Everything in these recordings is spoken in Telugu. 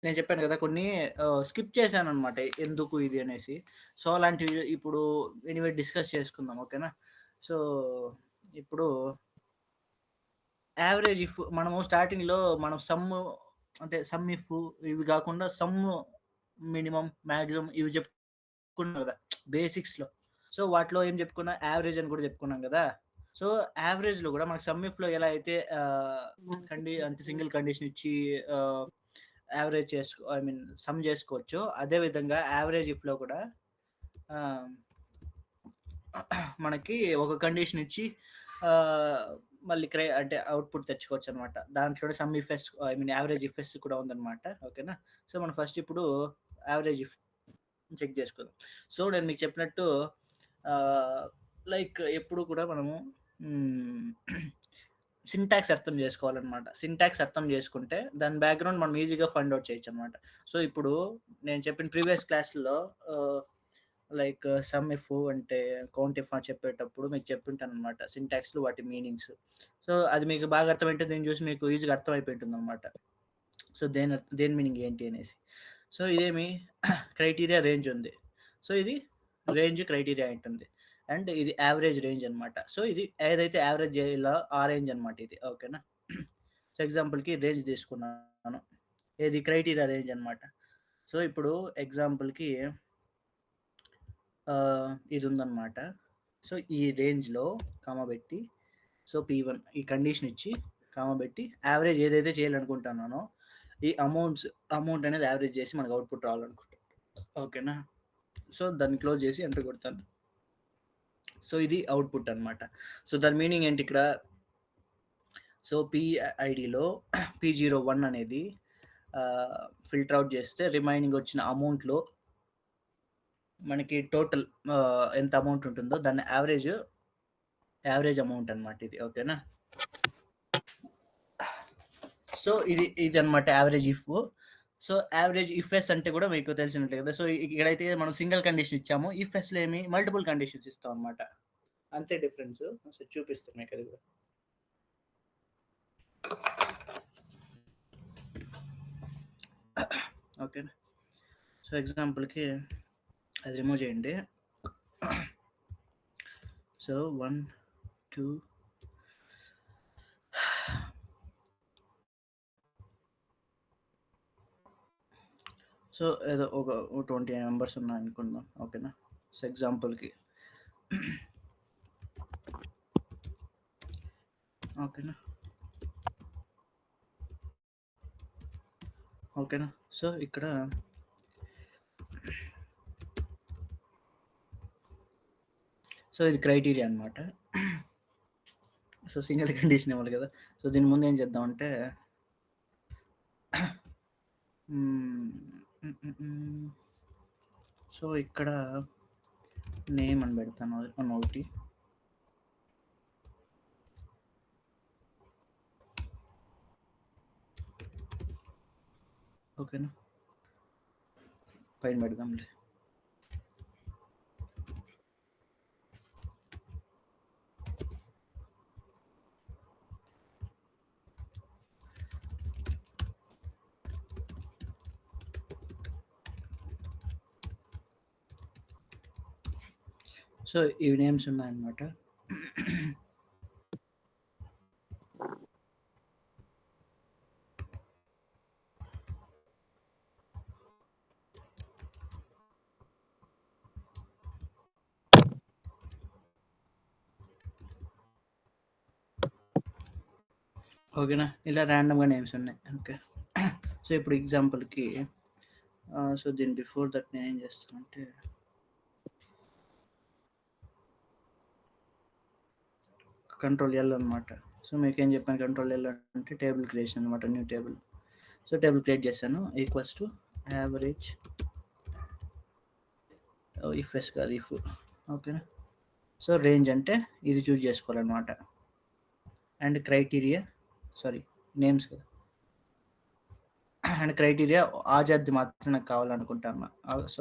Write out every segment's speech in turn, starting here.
నేను చెప్పాను గదా! కొన్ని స్కిప్ చేశాననమాట. ఎందుకు ఇది అనేసి. సో, అలాంటివి ఇప్పుడు ఎనీవే డిస్కస్ చేసుకుందాం. ఓకేనా? సో, ఇప్పుడు యావరేజ్ ఇఫ్ మనము స్టార్టింగ్‌లో మనం అంటే సమ్ ఇఫ్ ఇవి గాకుండా మినిమమ్, మాక్సిమం ఇవి చెప్పుకున్నాం గదా! బేసిక్స్‌లో. సో, వాటిలో ఏం చెప్పుకున్నా యావరేజ్ అని కూడా చెప్పుకున్నాం గదా! సో, యావరేజ్‌లో గూడా మనకు సమ్ ఇఫ్‌లో ఎలా అయితే అంటే సింగిల్ కండిషన్ ఇచ్చి యావరేజ్ ఐ మీన్ సమ్ జేసుకోవచ్చో, అదే విధంగా యావరేజ్ ఇఫ్‌లో కూడా ఆహ్, మనకి ఒక కండిషన్ ఇచ్చి ఆహ్, మళ్ళీ అంటే అవుట్‌పుట్ తెచ్చుకోవచ్చనమాట. దాంట్లోనే సమ్ ఇఫెస్ ఐ మీన్ యావరేజ్ ఇఫెస్ కూడా ఉందనమాట. ఓకేనా? సో, మనం ఫస్ట్ ఇప్పుడు యావరేజ్ ఇఫ్ చెక్ జేసుకుందాం. సో, నేను మీకు చెప్పినట్టు ఆహ్, లైక్ ఎప్పుడు కూడా మనము హ్మ్. సింటాక్స్ అర్థం జేసుకోవాలనమాట. సింటాక్స్ అర్థం జేసుకుంటే దాని బ్యాక్‌గ్రౌండ్ మనం ఈజీగా ఫైండ్ ఔట్ చేయొచ్చనమాట. సో, ఇప్పుడు నేను చెప్పిన ప్రీవియస్ క్లాస్‌లో ఆహ్, లైక్ సమ్ ఇఫ్ అంటే కౌంట్ ఇఫ్ అని చెప్పేటప్పుడు మీకు చెప్పుంటాననమాట. సింటాక్స్‌లు వాటి మీనింగ్స్. సో, అది మీకు బాగా అర్థమైంటే దీన్ని చూసి మీకు ఈజీగా అర్థమైపోయి ఉంటుందనమాట. సో, దేని మీనింగ్ ఏంటి అనేసి. సో, ఇదేమి క్రైటీరియా రేంజ్ ఉంది. సో, ఇది రేంజ్ క్రైటీరియా అయుంటుంది. అండ్ ఇది యావరేజ్ రేంజ్ అనమాట. సో, ఇది ఏదైతే యావరేజ్ చేయాలో ఆ రేంజ్ అనమాట ఇది. ఓకేనా? సో, ఎగ్జాంపుల్‌కి రేంజ్ తీసుకున్నాను. ఏది క్రైటీరియా రేంజ్ అనమాట. సో, ఇప్పుడు ఎగ్జాంపుల్‌కి ఇదుందనమాట. సో, ఈ రేంజ్‌లో కామ బెట్టి సో, P1 ఈ కండిషన్ ఇచ్చి, కామ బెట్టి యావరేజ్ ఏదైతే చేయాలనుకుంటున్నానో, ఈ అమౌంట్ అనేది యావరేజ్ చేసి మనకు అవుట్‌పుట్ రావాలనుకుంటా. ఓకేనా? సో, దాన్ని క్లోజ్ చేసి ఎంటర్ కొడతాను. సో, ఇది అవుట్‌పుట్ అనమాట. సో, దాని మీనింగ్ ఏంటి ఇక్కడ? సో, ఐడీలో P01 అనేది ఫిల్టర్ ఔట్ చేస్తే రిమైనింగ్ వచ్చిన అమౌంట్‌లో మనకి టోటల్ ఎంత అమౌంట్ ఉంటుందో దాన్ని యావరేజ్ అమౌంట్ అనమాట ఇది. ఓకేనా? సో, ఇదనమాట average if. So, average IFS అంటే కూడా మీకు తెలిసినట్లే కదా! సో, ఇక్కడైతే మనం సింగిల్ కండిషన్ ఇచ్చాము. ఇఫ్ఎస్‌లో ఏమి మల్టిపుల్ కండిషన్స్ ఇస్తాం అనమాట. అంతే డిఫరెన్స్. సో, చూపిస్తాను మీకది కూడా. ఓకేనా? సో, ఎగ్జాంపుల్‌కి అది రిమూవ్ చేయండి. సో, 1, 2 సో, ఏదో ఒక 20 మెంబర్స్ ఉన్నాయనుకుందాం. ఓకేనా? సో, ఎగ్జాంపుల్‌కి ఓకేనా? ఓకేనా? సో, ఇక్కడ సో, ఇది క్రైటీరియా అనమాట. సో, సింగిల్ కండిషన్ ఇవ్వాలి కదా! సో, దీని ముందు ఏం చేద్దామంటే సో, ఇక్కడ నేమ్ అని పెడతాను ఒకటి. ఓకేనా? పైన పెడదాంలే. సో, ఇవి నేమ్స్ ఉన్నాయన్నమాట. ఓకేనా? ఇలా ర్యాండమ్‌గా నేమ్స్ ఉన్నాయి. ఓకే. సో, ఇప్పుడు ఎగ్జాంపుల్‌కి సో, దీని బిఫోర్ దట్ నేనేం చేస్తానంటే కంట్రోల్ ఎల్ అనమాట. సో, మీకేం చెప్పాను కంట్రోల్ ఎల్ అంటే టేబుల్ క్రియేషన్ అనమాట. New table. So, table create చేశాను. ఈక్వల్స్ టు యావరేజ్ ఇఫ్ఎస్ కాదు ఇఫ్. ఓకేనా? సో, రేంజ్ అంటే ఇది చూజ్ చేసుకోవాలన్నమాట. అండ్ క్రైటీరియా నేమ్స్ కదా! అండ్ క్రైటీరియా ఆజాద్‌ది మాత్రం నాకు కావాలనుకుంటాను. సో,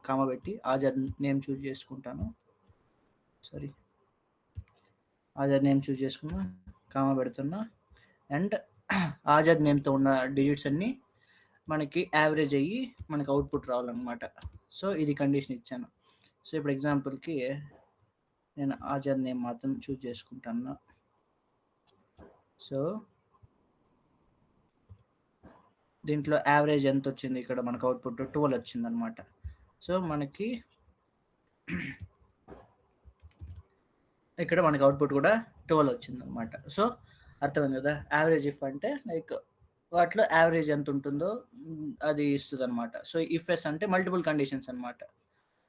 కామ పెట్టి ఆజాద్ నేమ్ చూజ్ చేసుకుంటాను. ఆజాద్ నేమ్ చూజ్ చేసుకున్నా, కామ పెడుతున్నా. అండ్ ఆజాద్ నేమ్‌తో ఉన్న డిజిట్స్ అన్నీ మనకి యావరేజ్ అయ్యి మనకి అవుట్పుట్ రావాలన్నమాట. సో ఇది కండిషన్ ఇచ్చాను. సో ఇప్పుడు ఎగ్జాంపుల్కి నేను ఆజాద్ నేమ్ మాత్రం చూజ్ చేసుకుంటాను. సో దీంట్లో యావరేజ్ ఎంత వచ్చింది, ఇక్కడ మనకు అవుట్పుట్ 12 వచ్చింది అనమాట. సో మనకి ఇక్కడ మనకి అవుట్పుట్ కూడా 12 వచ్చింది అనమాట. సో అర్థమైంది కదా, యావరేజ్ ఇఫ్ అంటే లైక్ వాటిలో యావరేజ్ ఎంత ఉంటుందో అది ఇస్తుంది అనమాట. సో ఇఫ్ ఎస్ అంటే మల్టిపుల్ కండిషన్స్ అనమాట.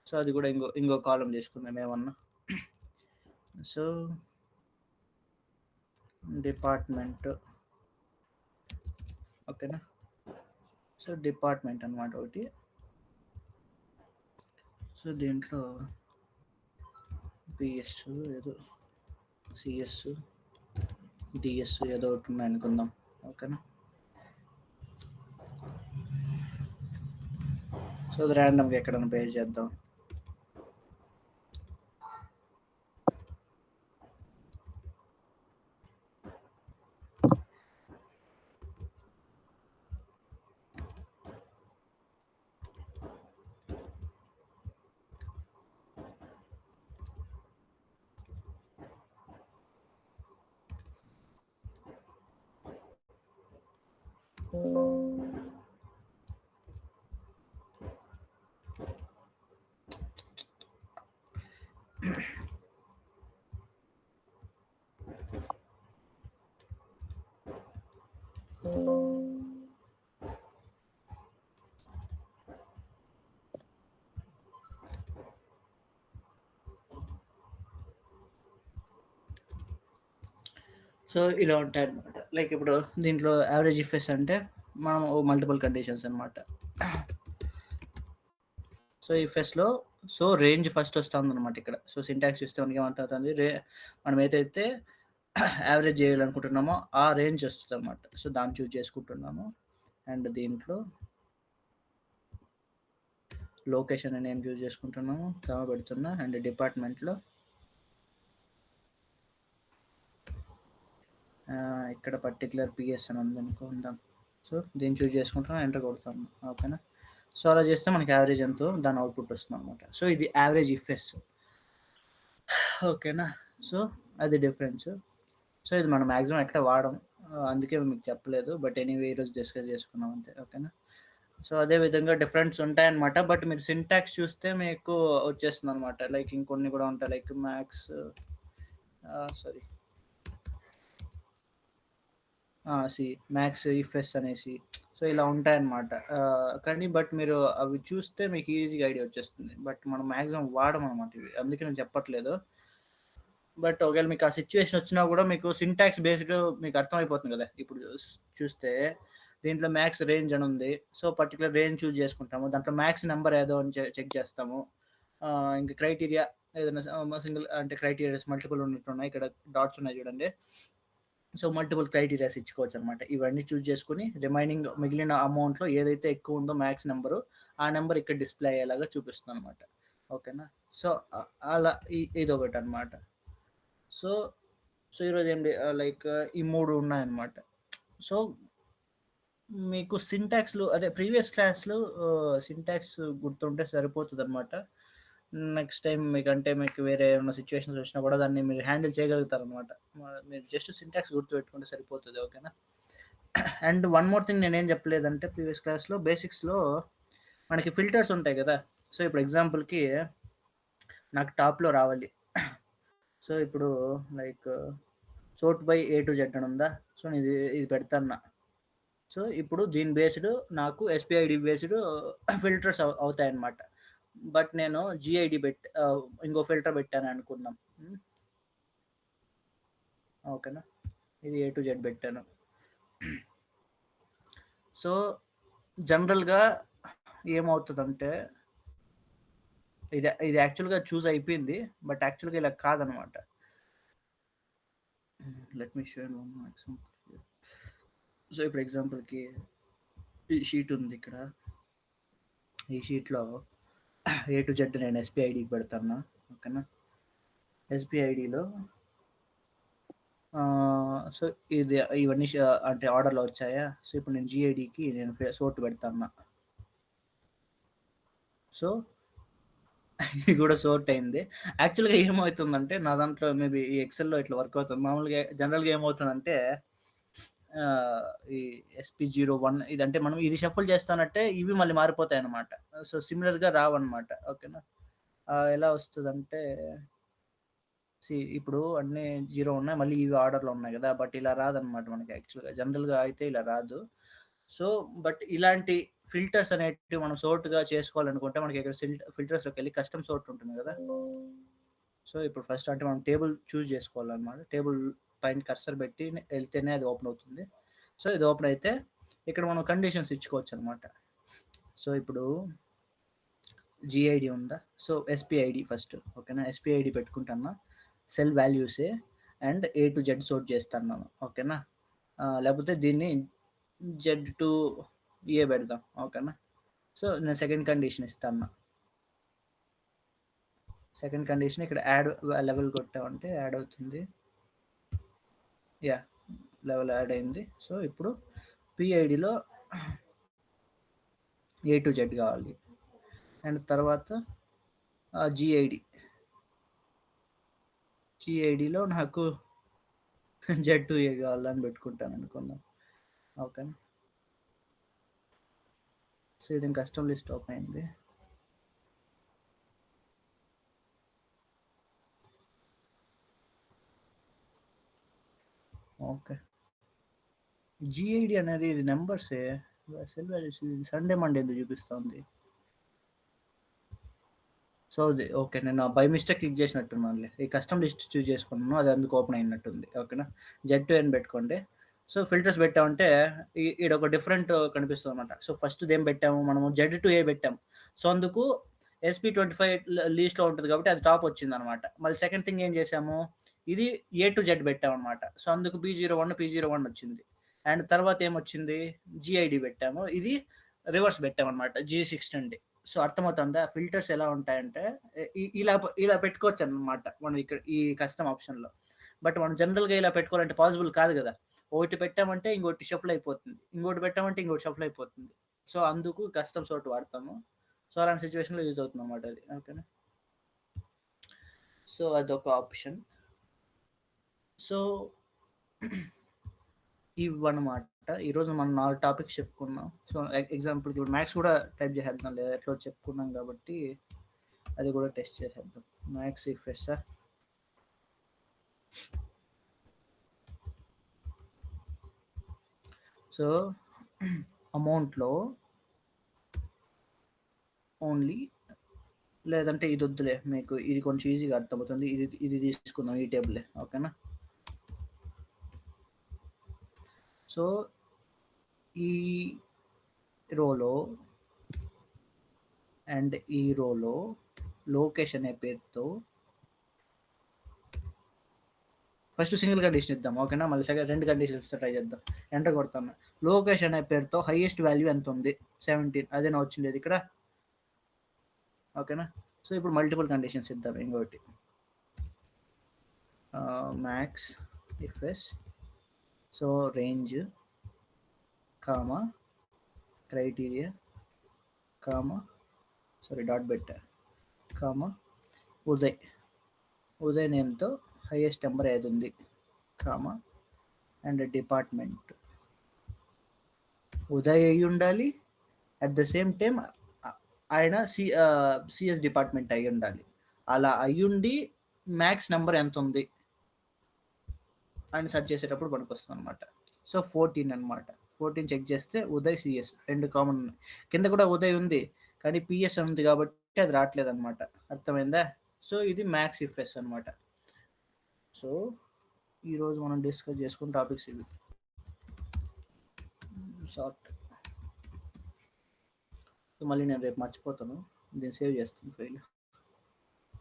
సో అది కూడా ఇంకో కాలం చేసుకుందాం ఏమన్నా. సో డిపార్ట్మెంట్, ఓకేనా. సో డిపార్ట్మెంట్ అనమాట ఒకటి. సో దీంట్లో పిఎస్ ఏదో సిఎస్ డిఎస్ ఏదో ఒకటి ఉన్నాయి అనుకుందాం, ఓకేనా. సో అది ర్యాండమ్గా ఎక్కడైనా పేర్ చేద్దాం. సో ఇలా ఉంటాయి అనమాట. లైక్ ఇప్పుడు దీంట్లో యావరేజ్ ఇఫెస్ అంటే మనం మల్టిపుల్ కండిషన్స్ అనమాట. సో ఇఫెస్లో సో రేంజ్ ఫస్ట్ వస్తుంది అనమాట ఇక్కడ. సో సింటాక్స్ చూస్తే మనకి ఏమవుతుంది, మనం ఏదైతే యావరేజ్ చేయాలనుకుంటున్నామో ఆ రేంజ్ వస్తుంది అనమాట. సో దాన్ని చూజ్ చేసుకుంటున్నాము. అండ్ దీంట్లో లొకేషన్ అని ఏం చూజ్ చేసుకుంటున్నాము, పెడుతున్నా. అండ్ డిపార్ట్మెంట్లో ఇక్కడ పర్టికులర్ పిఎస్ అని ఉంది అనుకుందాం. సో దీన్ని చూజ్ చేసుకుంటాం, ఎంటర్ కొడతాము, ఓకేనా. సో అలా చేస్తే మనకి యావరేజ్ ఎంతో దాని అవుట్పుట్ వస్తుంది అనమాట. సో ఇది యావరేజ్ ఇఫెస్, ఓకేనా. సో అది డిఫరెన్స్. సో ఇది మనం మ్యాక్సిమం ఎక్కడ వాడడం, అందుకే మీకు చెప్పలేదు. బట్ ఎనీవే ఈరోజు డిస్కస్ చేసుకున్నాం అంతే, ఓకేనా. సో అదే విధంగా డిఫరెన్స్ ఉంటాయన్నమాట. బట్ మీరు సింటాక్స్ చూస్తే మీకు వచ్చేస్తుంది అనమాట. లైక్ ఇంకొన్ని కూడా ఉంటాయి, లైక్ మ్యాక్స్ మ్యాక్స్ ఇఫ్ఎస్ అనేసి. సో ఇలా ఉంటాయన్నమాట. కానీ బట్ మీరు అవి చూస్తే మీకు ఈజీగా ఐడియా వచ్చేస్తుంది. బట్ మనం మ్యాక్సిమం వాడడం అనమాట ఇవి, అందుకే నేను చెప్పట్లేదు. బట్ ఒకవేళ మీకు ఆ సిచ్యువేషన్ వచ్చినా కూడా మీకు సింటాక్స్ బేస్డ్ మీకు అర్థమైపోతుంది కదా. ఇప్పుడు చూస్తే దీంట్లో మ్యాక్స్ రేంజ్ అని ఉంది. సో పర్టికులర్ రేంజ్ చూజ్ చేసుకుంటాము, దాంట్లో మ్యాక్స్ నెంబర్ ఏదో అని చెక్ చేస్తాము. ఇంకా క్రైటీరియా ఏదైనా సింగిల్ అంటే క్రైటీరియాస్ మల్టిపుల్ ఉన్నట్టున్నాయి, ఇక్కడ డాట్స్ ఉన్నాయి చూడండి. సో మల్టిపుల్ క్రైటీరియాస్ ఇచ్చుకోవచ్చు అనమాట. ఇవన్నీ చూజ్ చేసుకుని రిమైనింగ్ మిగిలిన అమౌంట్లో ఏదైతే ఎక్కువ ఉందో మ్యాక్స్ నెంబరు, ఆ నెంబర్ ఇక్కడ డిస్ప్లే అయ్యేలాగా చూపిస్తుంది అనమాట, ఓకేనా. సో అలా ఇది ఒకటి అనమాట. సో ఈరోజు ఏంటి లైక్ ఈ 3 ఉన్నాయన్నమాట. సో మీకు సింటాక్స్లు అదే ప్రీవియస్ క్లాస్లో సింటాక్స్ గుర్తుంటే సరిపోతుంది అనమాట. నెక్స్ట్ టైం మీకు వేరే ఏమైనా సిచ్యువేషన్స్ వచ్చినా కూడా దాన్ని మీరు హ్యాండిల్ చేయగలుగుతారు అనమాట. మీరు జస్ట్ సింటాక్స్ గుర్తుపెట్టుకుంటే సరిపోతుంది, ఓకేనా. అండ్ వన్ మోర్ థింగ్ నేనేం చెప్పలేదంటే, ప్రీవియస్ క్లాస్లో బేసిక్స్లో మనకి ఫిల్టర్స్ ఉంటాయి కదా. సో ఇప్పుడు ఎగ్జాంపుల్కి నాకు టాప్లో రావాలి. సో ఇప్పుడు like sort by A to Z అని ఉందా. సో నేను ఇది పెడతాను. సో ఇప్పుడు దీని బేస్డ్ నాకు ఎస్పిఐడి బేస్డ్ ఫిల్టర్స్ అవుతాయన్నమాట. బట్ నేను జిఐడి ఇంకో ఫిల్టర్ పెట్టాను అనుకుందాం, ఓకేనా. ఇది A to Z పెట్టాను. సో జనరల్గా ఏమవుతుందంటే ఇది యాక్చువల్గా చూస్ అయిపోయింది, బట్ యాక్చువల్గా ఇలా కాదనమాట. Let me show one example. So ఇప్పుడు ఎగ్జాంపుల్కి ఈ షీట్ ఉంది ఇక్కడ. ఈ షీట్లో A to Z నేను ఎస్పిఐడికి పెడతాను, ఓకేనా. ఎస్పిఐడిలో సో, ఇది ఇవన్నీ అంటే ఆర్డర్‌లో వచ్చాయా? సో, ఇప్పుడు నేను జీఐడీకి నేను సోర్ట్ పెడతన్నా. సో, ఇది కూడా సోర్ట్ అయింది. యాక్చువల్‌గా ఏమవుతుందంటే, నా దాంట్లో మేబీ ఈ ఎక్సెల్‌లో ఇట్లా వర్క్ అవుతుంది. మామూలుగా జనరల్‌గా ఏమవుతుందంటే ఈ SP01 ఇదంటే మనం ఇది షఫుల్ చేస్తానంటే ఇవి మళ్ళీ మారిపోతాయన్నమాట. సో, సిమిలర్‌గా రావన్నమాట. ఓకేనా? ఎలా వస్తదంటే ఇప్పుడు అన్నీ 0 ఉన్నాయి. మళ్ళీ ఇవి ఆర్డర్‌లో ఉన్నాయి గదా! బట్ ఇలా రాదన్నమాట మనకి యాక్చువల్‌గా. జనరల్‌గా అయితే ఇలా రాదు. సో, బట్ ఇలాంటి ఫిల్టర్స్ అనేటివి మనం సోర్ట్‌గా చేసుకోవాలనుకుంటే మనకి ఇక్కడ ఫిల్టర్స్‌లోకెళ్ళి కస్టమ్ సోర్ట్ ఉంటుంది గదా! సో, ఇప్పుడు ఫస్ట్ అంటే మనం టేబుల్ చూజ్ చేసుకోవాలన్నమాట. టేబుల్ పైన కర్సర్ పెట్టి ఎళ్తేనే అది ఓపెన్ అవుతుంది. సో, ఇది ఓపెన్ అయితే ఇక్కడ మనం కండిషన్స్ ఇచ్చుకోవచ్చన్నమాట. సో, ఇప్పుడు జీఐడీ ఉందా? సో, ఎస్‌పిఐడీ ఫస్ట్ ఓకేనా? ఎస్‌పిఐడీ పెట్టుకుంటున్నా. సెల్ వాల్యూసే and A to Z sort చేస్తున్నాను. ఓకేనా? లేకపోతే దీన్ని జెడ్ టు ఏ పెడదాం. ఓకేనా? సో, నేను సెకండ్ కండిషన్ ఇస్తాను. సెకండ్ కండిషన్ ఇక్కడ యాడ్ లెవెల్ కొట్టామంటే యాడ్ అవుతుంది. యాహ్! లెవెల్ యాడ్ అయింది. సో, ఇప్పుడు పిఐడిలో ఏ టు జెడ్ కావాలి. అండ్ తర్వాత జీఐడి. జీఐడిలో నాకు జెడ్ టు ఏ కావాలని పెట్టుకుంటాను అనుకుందాం. ఓకేనా? సో, ఇది కస్టమ్ లిస్ట్ ఓపెన్ అయింది. ఓకే. జీఐడీ అనేది ఇది నంబర్సే. సెల్ వాల్యూస్ సండే, మండే ఎందుకు చూపిస్తుంది? సో, అది ఓకే. నేను బై మిస్టేక్ క్లిక్ చేసినట్టున్నానులే. ఈ కస్టమ్ లిస్ట్ చూజ్ చేసుకున్నాను. అది అందుకు ఓపెన్ అయినట్టుంది. ఓకేనా? జెడ్2 అని పెట్టుకోండి. సో, ఫిల్టర్స్ పెట్టామంటే ఈడొక డిఫరెంట్ కనిపిస్తదనమాట. సో, ఫస్ట్‌దేం పెట్టాము మనము జెడ్2ఏ పెట్టాము. సో, అందుకు SP25 లీస్ట్‌లో ఉంటది కాబట్టి అది టాప్ వచ్చిందనమాట. మళ్ళీ సెకండ్ థింగ్ ఏం చేశాము, ఇది ఏ టు జెడ్ పెట్టామనమాట. సో, అందుకు P01 వచ్చింది. అండ్ తర్వాత ఏమొచ్చింది, జీఐడీ పెట్టాము. ఇది రివర్స్ పెట్టామనమాట. G620. సో, అర్థమవుతుందా? ఫిల్టర్స్ ఎలా ఉంటాయంటే ఇలా పెట్టుకోవచ్చనమాట. మనం ఇక్కడ ఈ కస్టమ్ ఆప్షన్‌లో. బట్ మనం జనరల్‌గా ఇలా పెట్టుకోవాలంటే పాసిబుల్ కాదు గదా! ఒకటి పెట్టామంటే ఇంకోటి షఫుల్ అయిపోతుంది. ఇంకోటి పెట్టామంటే ఇంకోటి షఫుల్ అయిపోతుంది. సో, అందుకు కస్టమ్ సోర్ట్ వాడతాము. సో, అలాంటి సిట్యుయేషన్‌లో యూజ్ అవుతుందన్నమాట అది. ఓకేనా? సో, అదొక ఆప్షన్. సో, ఇవన్నమాట. ఈరోజు మనం 4 టాపిక్స్ చెప్పుకున్నాం. సో, ఎగ్జాంపుల్‌కి ఇప్పుడు మ్యాథ్స్ కూడా టైప్ చేసేద్దాం లేదా ఎట్లో చెప్పుకున్నాం కాబట్టి అది కూడా టెస్ట్ చేసేద్దాం. మ్యాథ్స్ ఇఫ్ఎస్సా? సో, అమౌంట్‌లో ఓన్లీ లేదంటే ఇదొద్దులే మీకు ఇది కొంచెం ఈజీగా అర్థమవుతుంది. ఇది తీసుకుందాం ఈ టేబులే. ఓకేనా? సో, ఈ రోలో అండ్ ఈ రోలో లొకేషన్ అనే పేరుతో ఫస్ట్ సింగిల్ కండిషన్ ఇద్దాం. ఓకేనా? మళ్ళీ సెకండ్ 2 కండిషన్స్‌తో ట్రై చేద్దాం. ఎంటర్ కొడతాను. లొకేషన్ అనే పేరుతో హైయెస్ట్ వాల్యూ ఎంత ఉంది? 17 అదేనా వచ్చిండేది ఇక్కడ? ఓకేనా? సో, ఇప్పుడు మల్టిపుల్ కండిషన్స్ ఇద్దాం ఇంకోటి. Max ifs so, range comma criteria comma sorry dot పెట్టా కామా ఉదయ్. ఉదయ్ నేమ్‌తో హైయెస్ట్ నెంబర్ ఏది ఉంది? Comma and department. ఉదయ్ అయ్యుండాలి. అట్ ద సేమ్ టైమ్ ఆయన సీఎస్ డిపార్ట్మెంట్ అయ్యుండాలి. అలా అయ్యుండి మ్యాక్స్ నంబర్ ఎంతుంది అని సెర్చ్ చేసేటప్పుడు పనికొస్తుందనమాట. సో, 14 అనమాట. 14 చెక్ చేస్తే ఉదయ్, సీఎస్ 2 కామన్ ఉన్నాయి. కింద కూడా ఉదయ్ ఉంది. కానీ పీఎస్ ఉంది కాబట్టి అది రావట్లేదనమాట. అర్థమైందా? సో, ఇది మ్యాక్స్ ఇఫ్ఎస్ అనమాట. సో, ఈరోజు మనం డిస్కస్ చేసుకున్న టాపిక్స్ ఇవి. షార్ట్. సో, మళ్ళీ నేను రేపు మర్చిపోతాను. దీన్ని సేవ్ చేస్తాను file.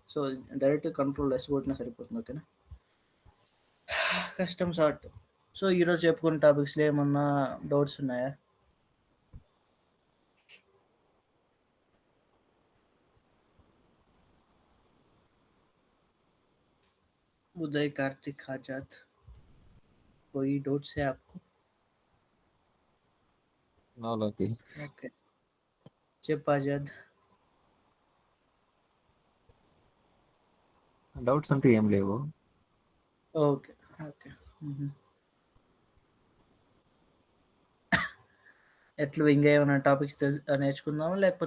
So, direct control yes కొట్టినా సరిపోతుంది. ఓకేనా? Custom sort. సో, ఈరోజు చెప్పుకున్న టాపిక్స్‌లో ఏమన్నా డౌట్స్ ఉన్నాయా? ఉదయ్ కార్తిక్ ఆజాద్. कोई डाउट्स है आपको? నో లోకి. ఓకే. చెప్పు ఆజాద్. డౌట్స్ అంటూ ఏం లేవు. ఓకే. ఓకే. ఎట్లా ఇంకా ఏమైనా టాపిక్స్ నేర్చుకుందామా లేకపోతే